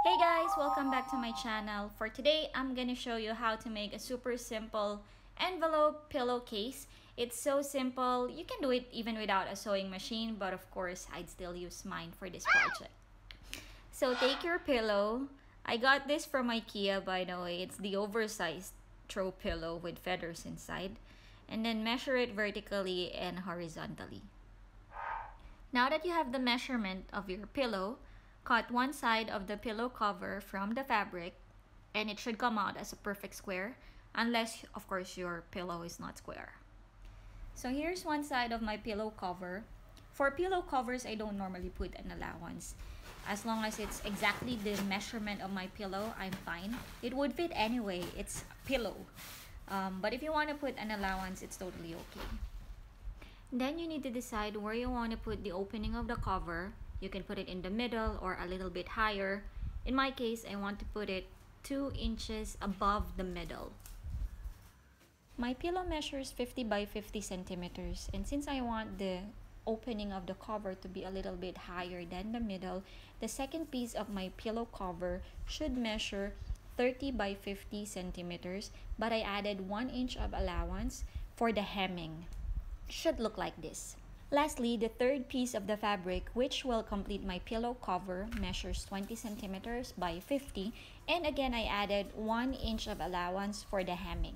Hey guys, welcome back to my channel. For today, I'm gonna show you how to make a super simple envelope pillowcase. It's so simple, you can do it even without a sewing machine, but of course, I'd still use mine for this project. So take your pillow. I got this from IKEA, by the way. It's the oversized throw pillow with feathers inside. And then measure it vertically and horizontally. Now that you have the measurement of your pillow, cut one side of the pillow cover from the fabric and it should come out as a perfect square, unless of course your pillow is not square. So here's one side of my pillow cover. For pillow covers, I don't normally put an allowance. As long as it's exactly the measurement of my pillow, I'm fine. It would fit anyway, it's a pillow. But if you want to put an allowance, it's totally okay. Then you need to decide where you want to put the opening of the cover. You can put it in the middle or a little bit higher. In my case, I want to put it 2 inches above the middle. My pillow measures 50 by 50 centimeters, and since I want the opening of the cover to be a little bit higher than the middle, the second piece of my pillow cover should measure 30 by 50 centimeters, but I added 1 inch of allowance for the hemming. Should look like this. Lastly, the third piece of the fabric, which will complete my pillow cover, measures 20 centimeters by 50, and again I added 1 inch of allowance for the hemming.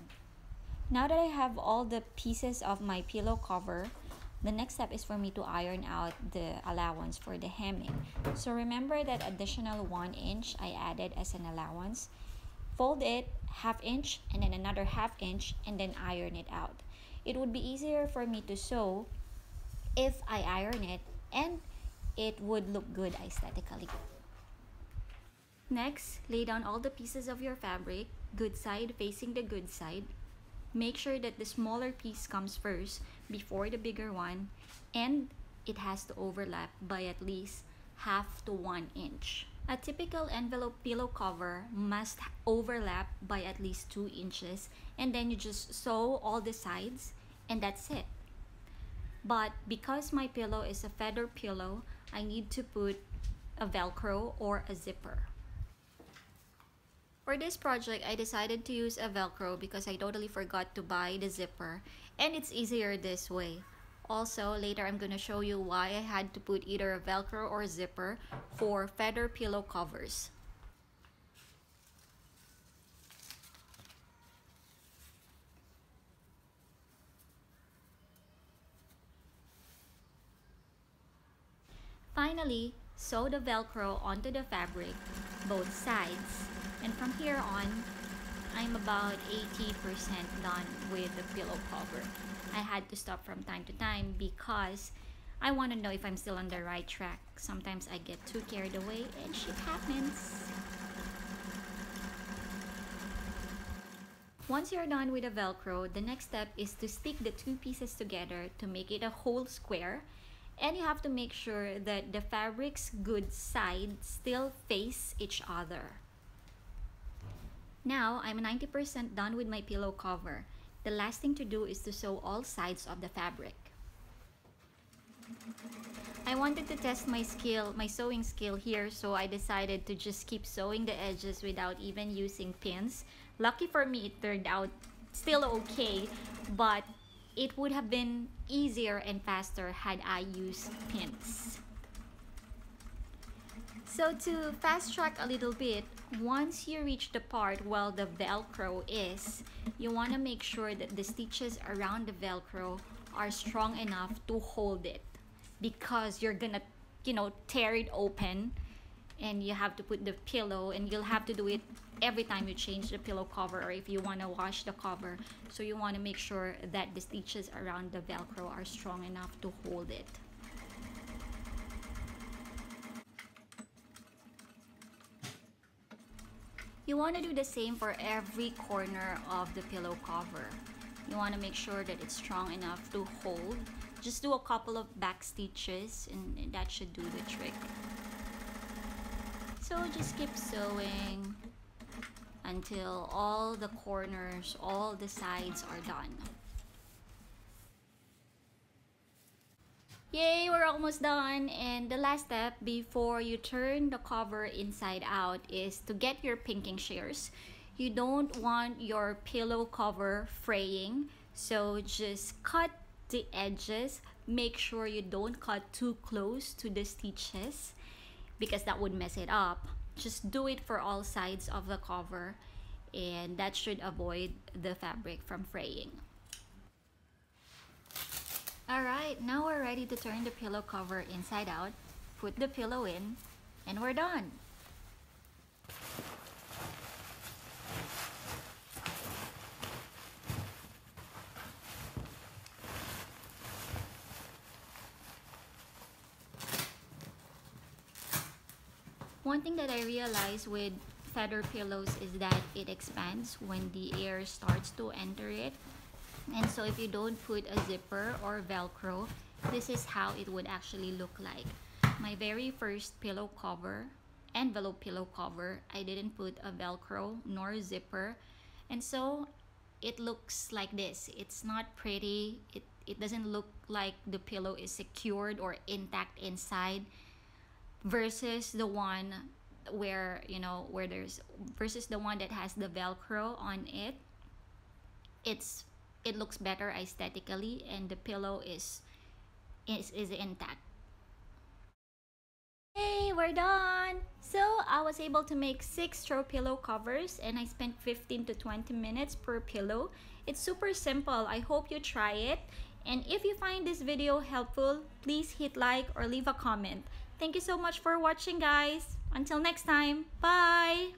Now that I have all the pieces of my pillow cover, the next step is for me to iron out the allowance for the hemming. So remember that additional 1 inch I added as an allowance. Fold it ½ inch and then another ½ inch and then iron it out. It would be easier for me to sew if I iron it, and it would look good aesthetically. Next, lay down all the pieces of your fabric, good side facing the good side. Make sure that the smaller piece comes first before the bigger one, and it has to overlap by at least ½ to 1 inch. A typical envelope pillow cover must overlap by at least 2 inches, and then you just sew all the sides and that's it. But because my pillow is a feather pillow, I need to put a Velcro or a zipper. For this project, I decided to use a Velcro because I totally forgot to buy the zipper, and it's easier this way. Also, later I'm going to show you why I had to put either a Velcro or a zipper for feather pillow covers. Finally, sew the Velcro onto the fabric, both sides, and from here on, I'm about 80% done with the pillow cover. I had to stop from time to time because I want to know if I'm still on the right track. Sometimes I get too carried away and shit happens. Once you're done with the Velcro, the next step is to stick the two pieces together to make it a whole square. And you have to make sure that the fabric's good sides still face each other. Now, I'm 90% done with my pillow cover. The last thing to do is to sew all sides of the fabric. I wanted to test my sewing skill here, so I decided to just keep sewing the edges without even using pins. Lucky for me, it turned out still okay, but it would have been easier and faster had I used pins. So to fast track a little bit, once you reach the part where the Velcro is, you want to make sure that the stitches around the Velcro are strong enough to hold it, because you're gonna, tear it open and you have to put the pillow, and you'll have to do it every time you change the pillow cover or if you want to wash the cover. So you want to make sure that the stitches around the Velcro are strong enough to hold it. You want to do the same for every corner of the pillow cover. You want to make sure that it's strong enough to hold. Just do a couple of back stitches and that should do the trick. So just keep sewing until all the corners, all the sides are done. Yay, we're almost done. And the last step before you turn the cover inside out is to get your pinking shears. You don't want your pillow cover fraying, so just cut the edges. Make sure you don't cut too close to the stitches because that would mess it up. Just do it for all sides of the cover, and that should avoid the fabric from fraying. Alright, now we're ready to turn the pillow cover inside out. Put the pillow in, and we're done. One thing that I realized with feather pillows is that it expands when the air starts to enter it. And so if you don't put a zipper or velcro, this is how it would actually look like. My very first pillow cover, envelope pillow cover, I didn't put a velcro nor zipper, and so it looks like this. It's not pretty. It doesn't look like the pillow is secured or intact inside, versus the one where, you know, where there's versus the one that has the velcro on it. It looks better aesthetically, and the pillow is intact. Hey, we're done! So I was able to make 6 throw pillow covers, and I spent 15 to 20 minutes per pillow. It's super simple. I hope you try it. And if you find this video helpful, please hit like or leave a comment. Thank you so much for watching, guys. Until next time, bye!